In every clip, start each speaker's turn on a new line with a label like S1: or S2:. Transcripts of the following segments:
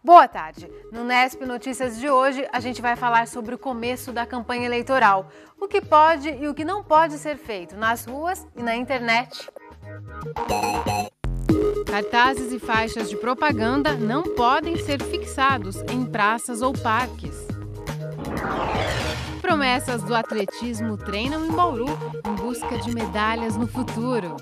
S1: Boa tarde! No Nesp Notícias de hoje, a gente vai falar sobre o começo da campanha eleitoral, o que pode e o que não pode ser feito nas ruas e na internet. Cartazes e faixas de propaganda não podem ser fixados em praças ou parques. Promessas do atletismo treinam em Bauru em busca de medalhas no futuro.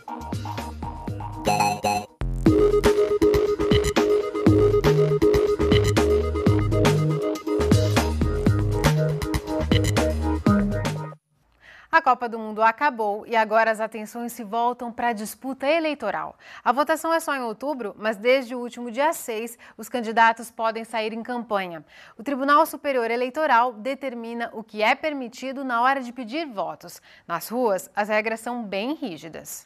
S1: A Copa do Mundo acabou e agora as atenções se voltam para a disputa eleitoral. A votação é só em outubro, mas desde o último dia 6, os candidatos podem sair em campanha. O Tribunal Superior Eleitoral determina o que é permitido na hora de pedir votos. Nas ruas, as regras são bem rígidas.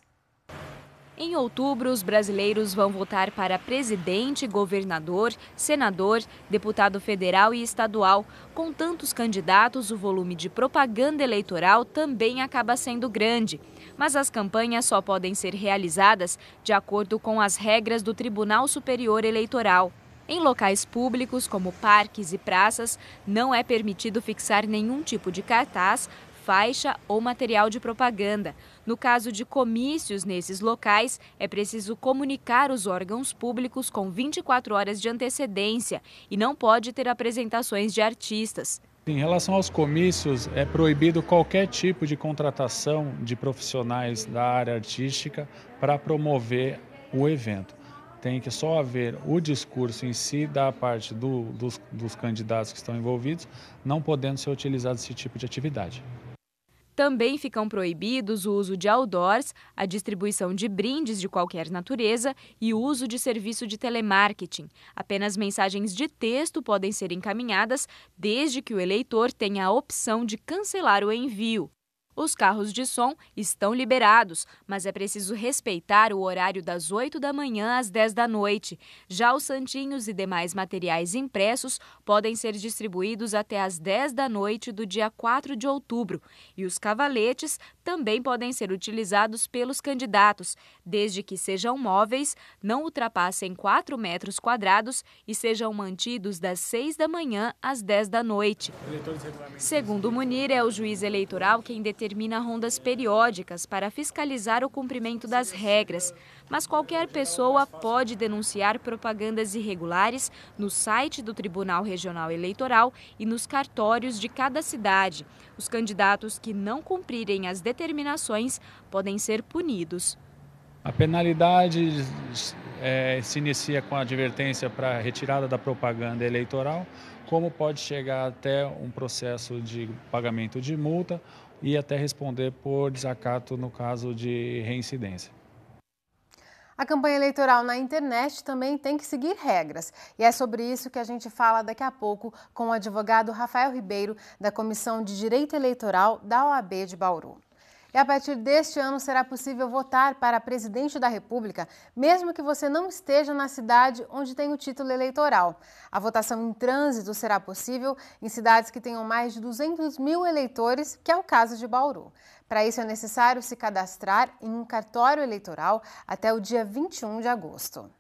S2: Em outubro, os brasileiros vão votar para presidente, governador, senador, deputado federal e estadual. Com tantos candidatos, o volume de propaganda eleitoral também acaba sendo grande. Mas as campanhas só podem ser realizadas de acordo com as regras do Tribunal Superior Eleitoral. Em locais públicos, como parques e praças, não é permitido fixar nenhum tipo de cartaz, faixa ou material de propaganda. No caso de comícios nesses locais, é preciso comunicar os órgãos públicos com 24 horas de antecedência e não pode ter apresentações de artistas.
S3: Em relação aos comícios, é proibido qualquer tipo de contratação de profissionais da área artística para promover o evento. Tem que só haver o discurso em si da parte dos candidatos que estão envolvidos, não podendo ser utilizado esse tipo de atividade.
S2: Também ficam proibidos o uso de outdoors, a distribuição de brindes de qualquer natureza e o uso de serviço de telemarketing. Apenas mensagens de texto podem ser encaminhadas desde que o eleitor tenha a opção de cancelar o envio. Os carros de som estão liberados, mas é preciso respeitar o horário das 8 da manhã às 10 da noite. Já os santinhos e demais materiais impressos podem ser distribuídos até às 10 da noite do dia 4 de outubro. E os cavaletes também podem ser utilizados pelos candidatos, desde que sejam móveis, não ultrapassem 4 metros quadrados e sejam mantidos das 6 da manhã às 10 da noite. Segundo Munir, é o juiz eleitoral quem determina rondas periódicas para fiscalizar o cumprimento das regras, mas qualquer pessoa pode denunciar propagandas irregulares no site do Tribunal Regional Eleitoral e nos cartórios de cada cidade. Os candidatos que não cumprirem as determinações podem ser punidos.
S3: A penalidade se inicia com a advertência para retirada da propaganda eleitoral, como pode chegar até um processo de pagamento de multa e até responder por desacato no caso de reincidência.
S1: A campanha eleitoral na internet também tem que seguir regras. E é sobre isso que a gente fala daqui a pouco com o advogado Rafael Ribeiro, da Comissão de Direito Eleitoral da OAB de Bauru. E a partir deste ano será possível votar para presidente da República, mesmo que você não esteja na cidade onde tem o título eleitoral. A votação em trânsito será possível em cidades que tenham mais de 200 mil eleitores, que é o caso de Bauru. Para isso é necessário se cadastrar em um cartório eleitoral até o dia 21 de agosto.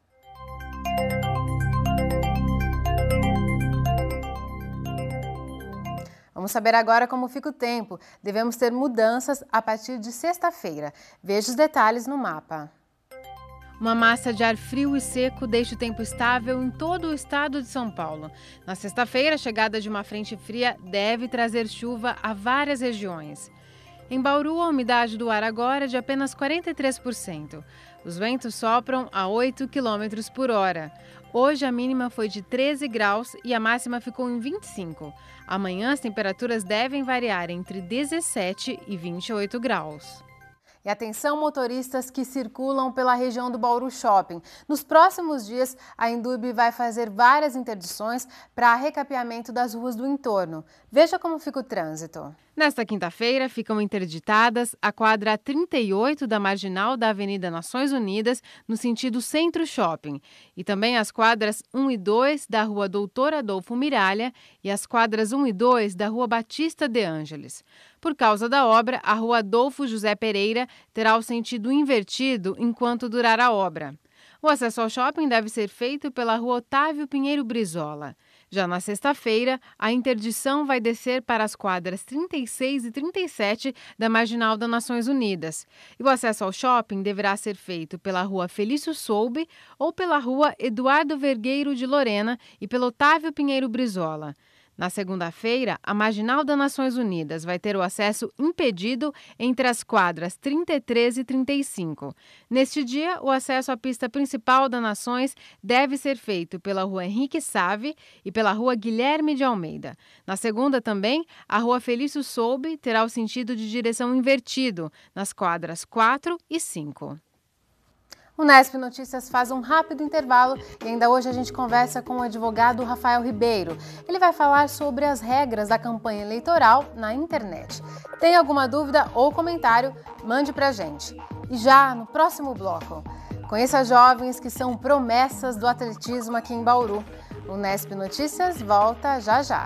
S1: Vamos saber agora como fica o tempo. Devemos ter mudanças a partir de sexta-feira. Veja os detalhes no mapa. Uma massa de ar frio e seco deixa o tempo estável em todo o estado de São Paulo. Na sexta-feira, a chegada de uma frente fria deve trazer chuva a várias regiões. Em Bauru, a umidade do ar agora é de apenas 43%. Os ventos sopram a 8 km por hora. Hoje a mínima foi de 13 graus e a máxima ficou em 25. Amanhã as temperaturas devem variar entre 17 e 28 graus. E atenção, motoristas que circulam pela região do Bauru Shopping. Nos próximos dias, a Indurb vai fazer várias interdições para recapeamento das ruas do entorno. Veja como fica o trânsito. Nesta quinta-feira, ficam interditadas a quadra 38 da Marginal da Avenida Nações Unidas, no sentido Centro Shopping, e também as quadras 1 e 2 da Rua Doutor Adolfo Miralha e as quadras 1 e 2 da Rua Batista de Ângeles. Por causa da obra, a Rua Adolfo José Pereira terá o sentido invertido enquanto durar a obra. O acesso ao shopping deve ser feito pela rua Otávio Pinheiro Brizola. Já na sexta-feira, a interdição vai descer para as quadras 36 e 37 da Marginal das Nações Unidas. E o acesso ao shopping deverá ser feito pela rua Felício Soube ou pela rua Eduardo Vergueiro de Lorena e pelo Otávio Pinheiro Brizola. Na segunda-feira, a Marginal das Nações Unidas vai ter o acesso impedido entre as quadras 33 e 35. Neste dia, o acesso à pista principal das Nações deve ser feito pela rua Henrique Save e pela rua Guilherme de Almeida. Na segunda também, a rua Felício Soube terá o sentido de direção invertido nas quadras 4 e 5. O Nesp Notícias faz um rápido intervalo e ainda hoje a gente conversa com o advogado Rafael Ribeiro. Ele vai falar sobre as regras da campanha eleitoral na internet. Tem alguma dúvida ou comentário? Mande pra gente. E já no próximo bloco, conheça jovens que são promessas do atletismo aqui em Bauru. O Nesp Notícias volta já já.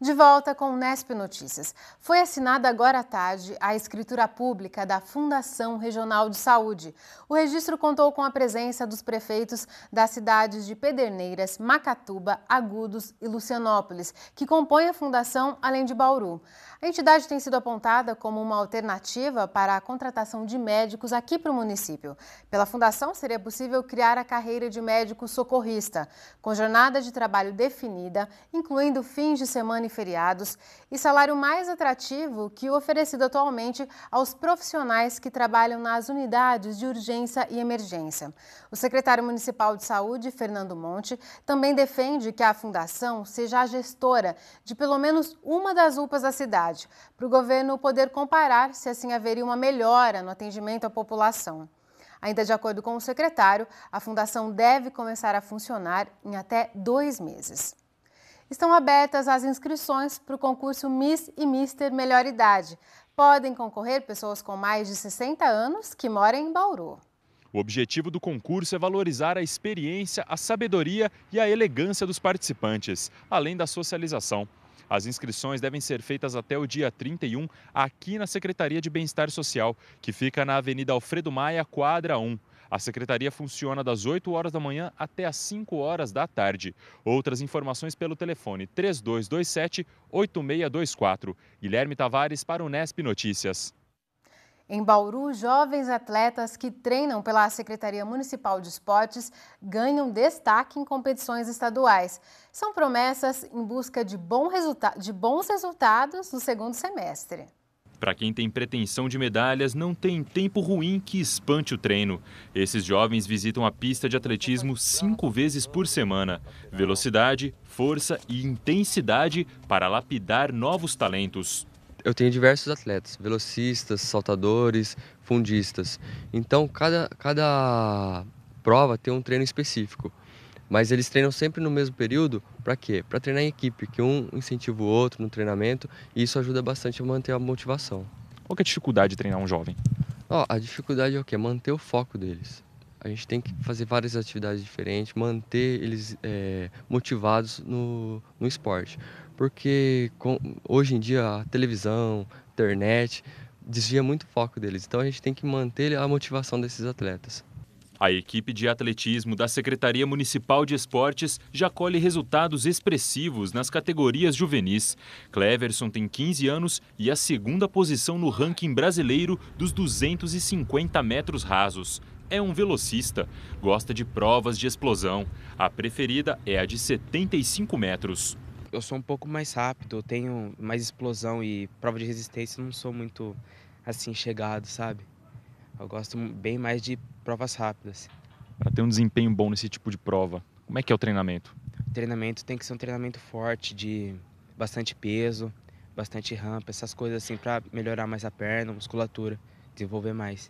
S1: De volta com o Nesp Notícias. Foi assinada agora à tarde a escritura pública da Fundação Regional de Saúde. O registro contou com a presença dos prefeitos das cidades de Pederneiras, Macatuba, Agudos e Lucianópolis, que compõem a fundação, além de Bauru. A entidade tem sido apontada como uma alternativa para a contratação de médicos aqui para o município. Pela fundação, seria possível criar a carreira de médico socorrista, com jornada de trabalho definida, incluindo fins de semana e feriados, e salário mais atrativo que o oferecido atualmente aos profissionais que trabalham nas unidades de urgência e emergência. O secretário municipal de saúde, Fernando Monte, também defende que a fundação seja a gestora de pelo menos uma das UPAs da cidade, para o governo poder comparar se assim haveria uma melhora no atendimento à população. Ainda de acordo com o secretário, a fundação deve começar a funcionar em até 2 meses. Estão abertas as inscrições para o concurso Miss e Mister Melhor Idade. Podem concorrer pessoas com mais de 60 anos que moram em Bauru.
S4: O objetivo do concurso é valorizar a experiência, a sabedoria e a elegância dos participantes, além da socialização. As inscrições devem ser feitas até o dia 31 aqui na Secretaria de Bem-Estar Social, que fica na Avenida Alfredo Maia, quadra 1. A secretaria funciona das 8 horas da manhã até as 5 horas da tarde. Outras informações pelo telefone 3227-8624. Guilherme Tavares para o Nesp Notícias.
S1: Em Bauru, jovens atletas que treinam pela Secretaria Municipal de Esportes ganham destaque em competições estaduais. São promessas em busca de bons resultados no segundo semestre.
S4: Para quem tem pretensão de medalhas, não tem tempo ruim que espante o treino. Esses jovens visitam a pista de atletismo 5 vezes por semana. Velocidade, força e intensidade para lapidar novos talentos.
S5: Eu tenho diversos atletas, velocistas, saltadores, fundistas. Então, cada prova tem um treino específico. Mas eles treinam sempre no mesmo período, para quê? Para treinar em equipe, que um incentiva o outro no treinamento e isso ajuda bastante a manter a motivação.
S4: Qual que é a dificuldade de treinar um jovem?
S5: A dificuldade é o quê? Manter o foco deles. A gente tem que fazer várias atividades diferentes, manter eles motivados no esporte. Porque hoje em dia a televisão, a internet, desvia muito o foco deles. Então a gente tem que manter a motivação desses atletas.
S4: A equipe de atletismo da Secretaria Municipal de Esportes já colhe resultados expressivos nas categorias juvenis. Cleverson tem 15 anos e a segunda posição no ranking brasileiro dos 250 metros rasos. É um velocista, gosta de provas de explosão. A preferida é a de 75 metros.
S6: Eu sou um pouco mais rápido, eu tenho mais explosão e prova de resistência não sou muito assim chegado, sabe? Eu gosto bem mais de provas rápidas.
S4: Para ter um desempenho bom nesse tipo de prova, como é que é o treinamento?
S6: O treinamento tem que ser um treinamento forte, de bastante peso, bastante rampa, essas coisas assim para melhorar mais a perna, a musculatura, desenvolver mais.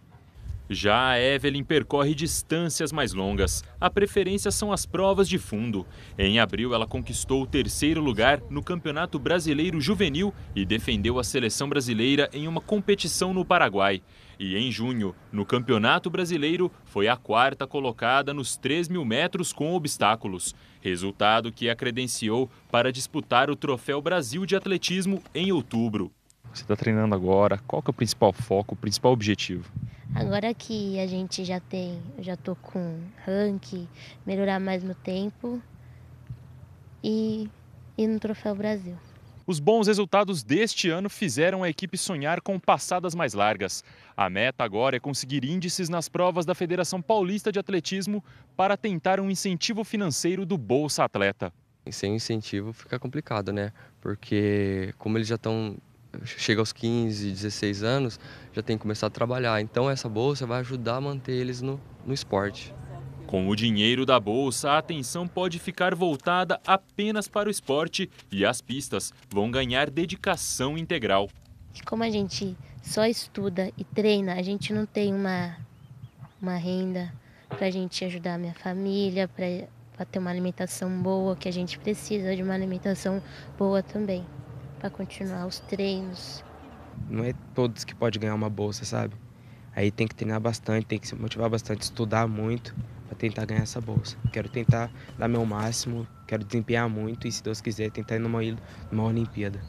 S4: Já a Evelyn percorre distâncias mais longas. A preferência são as provas de fundo. Em abril, ela conquistou o 3º lugar no Campeonato Brasileiro Juvenil e defendeu a seleção brasileira em uma competição no Paraguai. E em junho, no Campeonato Brasileiro, foi a 4ª colocada nos 3.000 metros com obstáculos. Resultado que a credenciou para disputar o Troféu Brasil de Atletismo em outubro. Você está treinando agora. Qual que é o principal foco, o principal objetivo?
S7: Agora que a gente já tô com ranking, melhorar mais no tempo e ir no Troféu Brasil.
S4: Os bons resultados deste ano fizeram a equipe sonhar com passadas mais largas. A meta agora é conseguir índices nas provas da Federação Paulista de Atletismo para tentar um incentivo financeiro do Bolsa Atleta.
S5: Sem incentivo fica complicado, né? Porque como eles já estão, chega aos 15, 16 anos, já tem que começar a trabalhar. Então essa bolsa vai ajudar a manter eles no esporte.
S4: Com o dinheiro da bolsa, a atenção pode ficar voltada apenas para o esporte e as pistas vão ganhar dedicação integral.
S7: Como a gente só estuda e treina, a gente não tem uma renda para a gente ajudar a minha família, para ter uma alimentação boa, que a gente precisa de uma alimentação boa também, para continuar os treinos.
S6: Não é todos que podem ganhar uma bolsa, sabe? Aí tem que treinar bastante, tem que se motivar bastante, estudar muito para tentar ganhar essa bolsa. Quero tentar dar meu máximo, quero desempenhar muito e, se Deus quiser, tentar ir numa Olimpíada.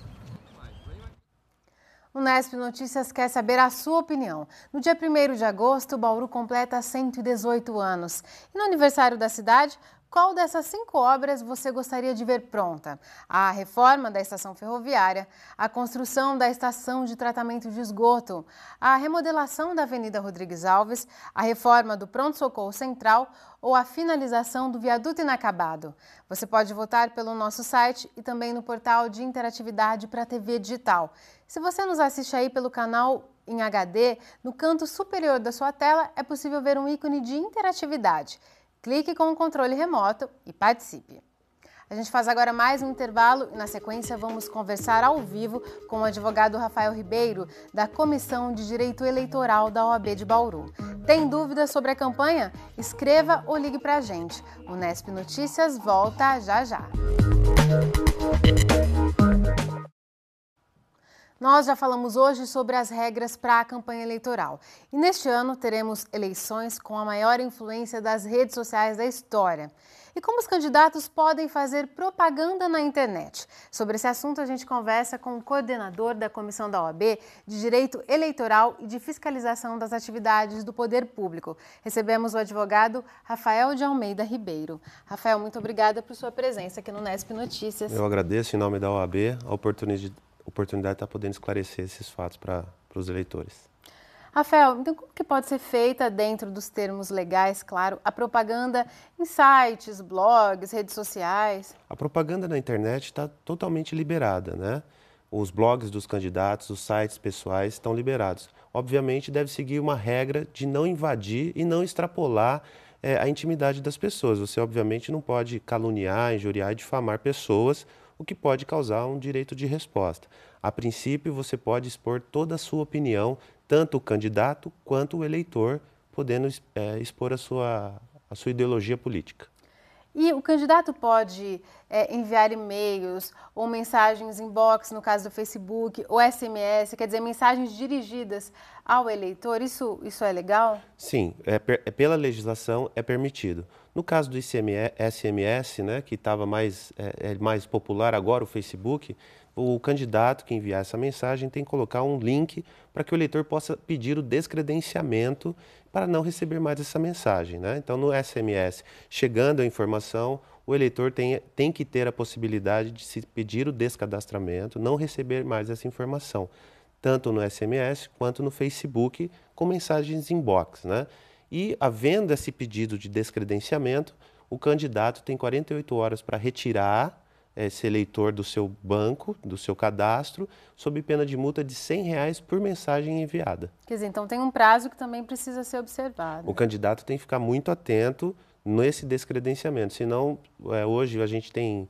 S1: O Nesp Notícias quer saber a sua opinião. No dia 1º de agosto, Bauru completa 118 anos. E no aniversário da cidade, qual dessas 5 obras você gostaria de ver pronta? A reforma da estação ferroviária, a construção da estação de tratamento de esgoto, a remodelação da Avenida Rodrigues Alves, a reforma do pronto-socorro central ou a finalização do viaduto inacabado? Você pode votar pelo nosso site e também no portal de interatividade para a TV digital. Se você nos assiste aí pelo canal em HD, no canto superior da sua tela é possível ver um ícone de interatividade. Clique com o controle remoto e participe. A gente faz agora mais um intervalo e, na sequência, vamos conversar ao vivo com o advogado Rafael Ribeiro, da Comissão de Direito Eleitoral da OAB de Bauru. Tem dúvidas sobre a campanha? Escreva ou ligue para a gente. O Nesp Notícias volta já já. Nós já falamos hoje sobre as regras para a campanha eleitoral. E neste ano teremos eleições com a maior influência das redes sociais da história. E como os candidatos podem fazer propaganda na internet? Sobre esse assunto a gente conversa com o coordenador da Comissão da OAB de Direito Eleitoral e de Fiscalização das Atividades do Poder Público. Recebemos o advogado Rafael de Almeida Ribeiro. Rafael, muito obrigada por sua presença aqui no Nesp Notícias.
S8: Eu agradeço em nome da OAB a oportunidade de estar podendo esclarecer esses fatos para os eleitores.
S1: Rafael, então como que pode ser feita, dentro dos termos legais, claro, a propaganda em sites, blogs, redes sociais?
S8: A propaganda na internet está totalmente liberada, né? Os blogs dos candidatos, os sites pessoais estão liberados. Obviamente deve seguir uma regra de não invadir e não extrapolar a intimidade das pessoas. Você obviamente não pode caluniar, injuriar e difamar pessoas, o que pode causar um direito de resposta. A princípio, você pode expor toda a sua opinião, tanto o candidato quanto o eleitor, podendo expor a sua ideologia política.
S1: E o candidato pode enviar e-mails ou mensagens inbox, no caso do Facebook, ou SMS, quer dizer, mensagens dirigidas ao eleitor. Isso é legal?
S8: Sim, pela legislação é permitido. No caso do SMS, né, que estava mais popular agora, o Facebook, o candidato que enviar essa mensagem tem que colocar um link para que o eleitor possa pedir o descredenciamento para não receber mais essa mensagem, né? Então, no SMS, chegando a informação, o eleitor tem que ter a possibilidade de se pedir o descadastramento, não receber mais essa informação, tanto no SMS quanto no Facebook, com mensagens inbox, né? E, havendo esse pedido de descredenciamento, o candidato tem 48 horas para retirar esse eleitor do seu banco, do seu cadastro, sob pena de multa de R$100 por mensagem enviada.
S1: Quer dizer, então tem um prazo que também precisa ser observado.
S8: O candidato tem que ficar muito atento nesse descredenciamento, senão hoje a gente tem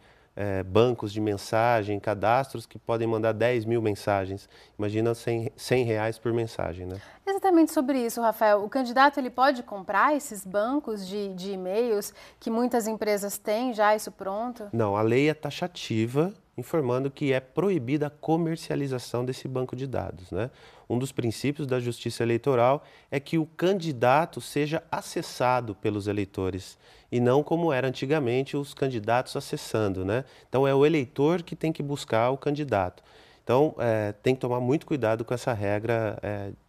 S8: bancos de mensagem, cadastros que podem mandar 10 mil mensagens. Imagina R$100 por mensagem, né?
S1: Exatamente sobre isso, Rafael. O candidato ele pode comprar esses bancos de e-mails que muitas empresas têm já isso pronto?
S8: Não, a lei é taxativa, informando que é proibida a comercialização desse banco de dados, né? Um dos princípios da Justiça Eleitoral é que o candidato seja acessado pelos eleitores e não como era antigamente os candidatos acessando, né? Então é o eleitor que tem que buscar o candidato. Então tem que tomar muito cuidado com essa regra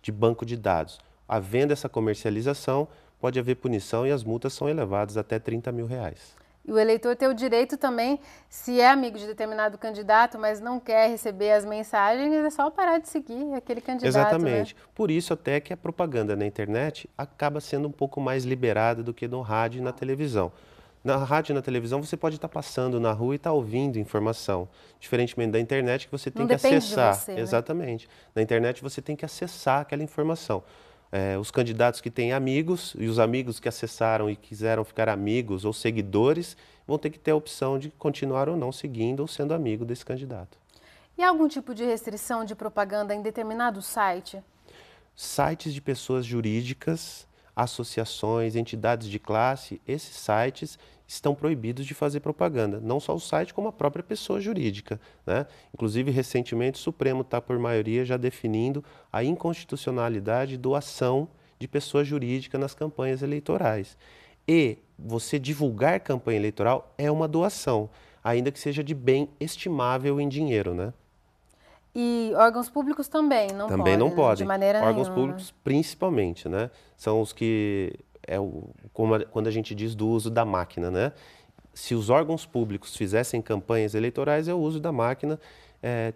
S8: de banco de dados. Havendo essa comercialização, pode haver punição e as multas são elevadas até R$30 mil.
S1: E o eleitor tem o direito também, se é amigo de determinado candidato, mas não quer receber as mensagens, é só parar de seguir aquele candidato.
S8: Exatamente.
S1: Né?
S8: Por isso até que a propaganda na internet acaba sendo um pouco mais liberada do que no rádio e na televisão. Na rádio e na televisão você pode estar passando na rua e estar ouvindo informação, diferentemente da internet que você tem que acessar.
S1: De você, né?
S8: Exatamente. Na internet você tem que acessar aquela informação. Os candidatos que têm amigos e os amigos que acessaram e quiseram ficar amigos ou seguidores vão ter que ter a opção de continuar ou não seguindo ou sendo amigo desse candidato.
S1: E algum tipo de restrição de propaganda em determinado site?
S8: Sites de pessoas jurídicas, associações, entidades de classe, esses sites estão proibidos de fazer propaganda. Não só o site, como a própria pessoa jurídica, né? Inclusive, recentemente, o Supremo está, por maioria, já definindo a inconstitucionalidade de doação de pessoa jurídica nas campanhas eleitorais. E você divulgar campanha eleitoral é uma doação, ainda que seja de bem estimável em dinheiro, né?
S1: E órgãos públicos também não podem?
S8: Também não podem.
S1: De maneira
S8: órgãos
S1: nenhuma.
S8: Públicos, principalmente, né? São os que quando a gente diz do uso da máquina, né? Se os órgãos públicos fizessem campanhas eleitorais, é o uso da máquina,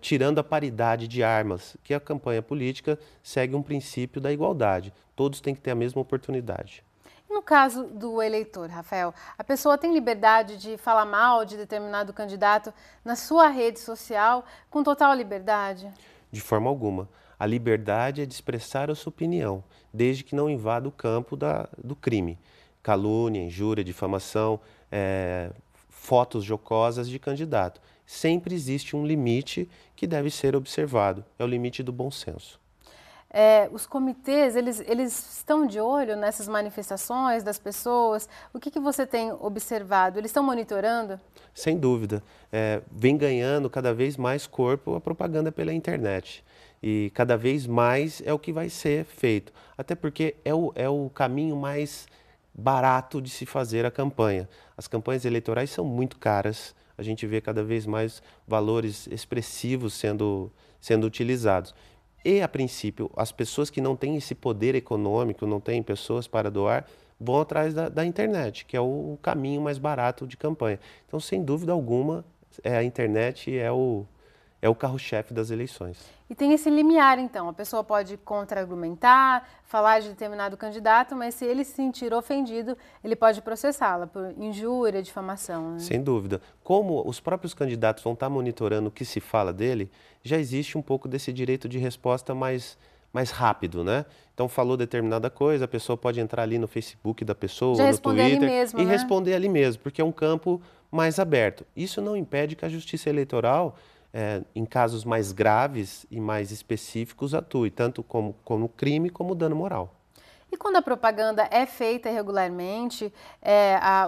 S8: tirando a paridade de armas, que a campanha política segue um princípio da igualdade. Todos têm que ter a mesma oportunidade.
S1: No caso do eleitor, Rafael, a pessoa tem liberdade de falar mal de determinado candidato na sua rede social com total liberdade?
S8: De forma alguma. A liberdade é de expressar a sua opinião, desde que não invada o campo do crime. Calúnia, injúria, difamação, fotos jocosas de candidato. Sempre existe um limite que deve ser observado. É o limite do bom senso.
S1: Os comitês, eles estão de olho nessas manifestações das pessoas? O que você tem observado? Eles estão monitorando?
S8: Sem dúvida. Vem ganhando cada vez mais corpo a propaganda pela internet. E cada vez mais é o que vai ser feito. Até porque é o caminho mais barato de se fazer a campanha. As campanhas eleitorais são muito caras. A gente vê cada vez mais valores expressivos sendo utilizados. E, a princípio, as pessoas que não têm esse poder econômico, não têm pessoas para doar, vão atrás da internet, que é o caminho mais barato de campanha. Então, sem dúvida alguma, a internet é o carro-chefe das eleições.
S1: E tem esse limiar, então. A pessoa pode contra-argumentar, falar de determinado candidato, mas se ele se sentir ofendido, ele pode processá-la por injúria, difamação. Né?
S8: Sem dúvida. Como os próprios candidatos vão estar monitorando o que se fala dele, já existe um pouco desse direito de resposta mais rápido, né? Então, falou determinada coisa, a pessoa pode entrar ali no Facebook da pessoa,
S1: já
S8: no
S1: responder
S8: Twitter,
S1: ali mesmo,
S8: e
S1: né?
S8: responder ali mesmo, porque é um campo mais aberto. Isso não impede que a Justiça Eleitoral, em casos mais graves e mais específicos, atue, tanto como crime como dano moral.
S1: E quando a propaganda é feita irregularmente,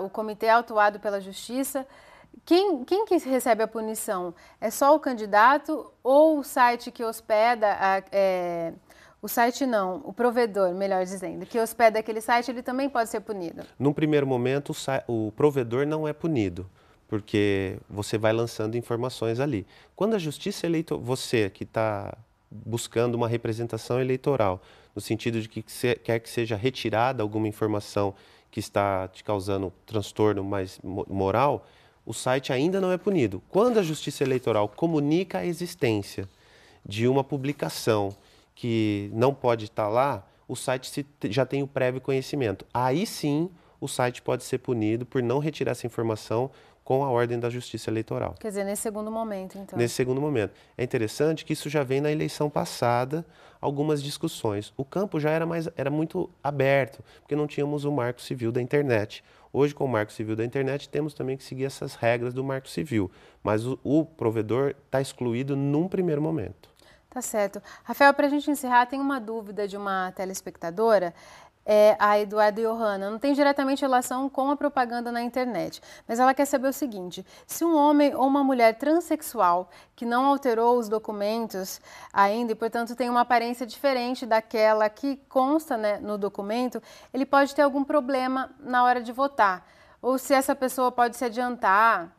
S1: o comitê é autuado pela Justiça, quem que recebe a punição? É só o candidato ou o site que hospeda, o site não, o provedor, melhor dizendo, que hospeda aquele site, ele também pode ser punido?
S8: Num primeiro momento, o provedor não é punido, porque você vai lançando informações ali. Quando a Justiça Eleitoral, você que está buscando uma representação eleitoral, no sentido de que quer que seja retirada alguma informação que está te causando transtorno mais moral, o site ainda não é punido. Quando a Justiça Eleitoral comunica a existência de uma publicação que não pode estar lá, o site já tem o prévio conhecimento. Aí sim, o site pode ser punido por não retirar essa informação com a ordem da Justiça Eleitoral.
S1: Quer dizer, nesse segundo momento, então.
S8: Nesse segundo momento. É interessante que isso já vem na eleição passada, algumas discussões. O campo já era muito aberto, porque não tínhamos o Marco Civil da internet. Hoje, com o Marco Civil da internet, temos também que seguir essas regras do Marco Civil. Mas o provedor está excluído num primeiro momento.
S1: Tá certo. Rafael, para a gente encerrar, tem uma dúvida de uma telespectadora. A Eduarda Johanna, não tem diretamente relação com a propaganda na internet, mas ela quer saber o seguinte: se um homem ou uma mulher transexual que não alterou os documentos ainda e, portanto, tem uma aparência diferente daquela que consta, né, no documento, ele pode ter algum problema na hora de votar? Ou se essa pessoa pode se adiantar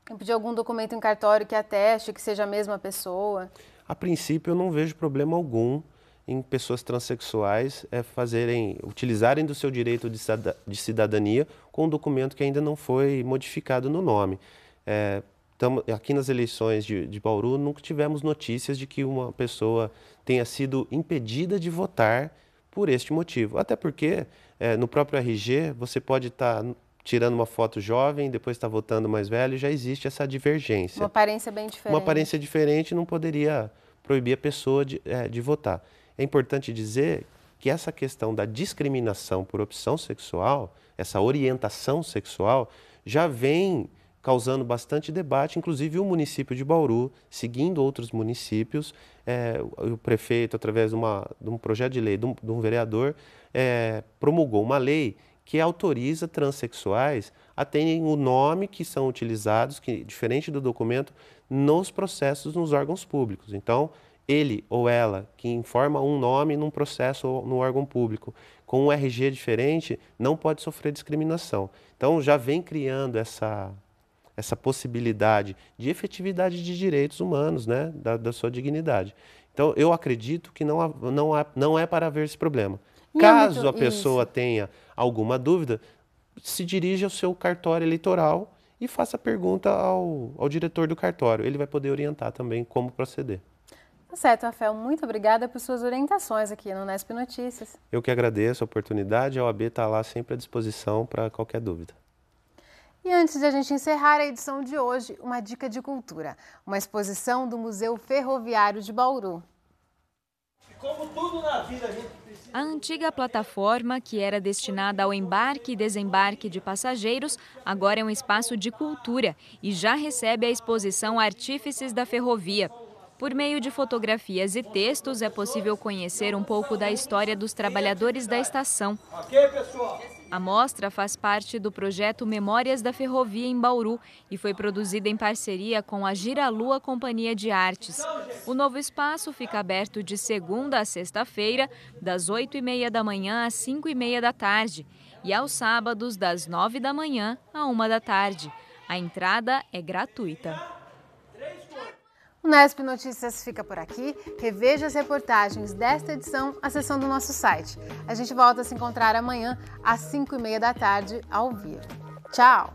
S1: e pedir algum documento em cartório que ateste que seja a mesma pessoa?
S8: A princípio, eu não vejo problema algum em pessoas transexuais utilizarem do seu direito de cidadania com um documento que ainda não foi modificado no nome. Aqui nas eleições de Bauru, nunca tivemos notícias de que uma pessoa tenha sido impedida de votar por este motivo. Até porque, no próprio RG, você pode estar tirando uma foto jovem, depois está votando mais velho, e já existe essa divergência.
S1: Uma aparência bem diferente.
S8: Uma aparência diferente não poderia proibir a pessoa de votar. É importante dizer que essa questão da discriminação por opção sexual, essa orientação sexual, já vem causando bastante debate, inclusive o município de Bauru, seguindo outros municípios, o prefeito, através de um projeto de lei, de um vereador, promulgou uma lei que autoriza transexuais a terem o nome que são utilizados, que, diferente do documento, nos processos nos órgãos públicos. Então, ele ou ela que informa um nome num processo ou no órgão público com um RG diferente, não pode sofrer discriminação. Então, já vem criando essa possibilidade de efetividade de direitos humanos, né, da sua dignidade. Então, eu acredito que não é para haver esse problema. Caso a pessoa tenha alguma dúvida, se dirija ao seu cartório eleitoral e faça a pergunta ao diretor do cartório. Ele vai poder orientar também como proceder.
S1: Tá certo, Rafael. Muito obrigada por suas orientações aqui no Unesp Notícias.
S8: Eu que agradeço a oportunidade. A OAB está lá sempre à disposição para qualquer dúvida.
S1: E antes de a gente encerrar a edição de hoje, uma dica de cultura. Uma exposição do Museu Ferroviário de Bauru.
S9: Como tudo na vida, a gente precisa...
S2: A antiga plataforma, que era destinada ao embarque e desembarque de passageiros, agora é um espaço de cultura e já recebe a exposição Artífices da Ferrovia. Por meio de fotografias e textos, é possível conhecer um pouco da história dos trabalhadores da estação. A mostra faz parte do projeto Memórias da Ferrovia em Bauru e foi produzida em parceria com a Giralua Companhia de Artes. O novo espaço fica aberto de segunda a sexta-feira, das 8h30 da manhã às 5h30 da tarde, e aos sábados, das 9 da manhã à 1 da tarde. A entrada é gratuita.
S1: O Unesp Notícias fica por aqui. Reveja as reportagens desta edição acessando o nosso site. A gente volta a se encontrar amanhã às 5h30 da tarde ao vivo. Tchau!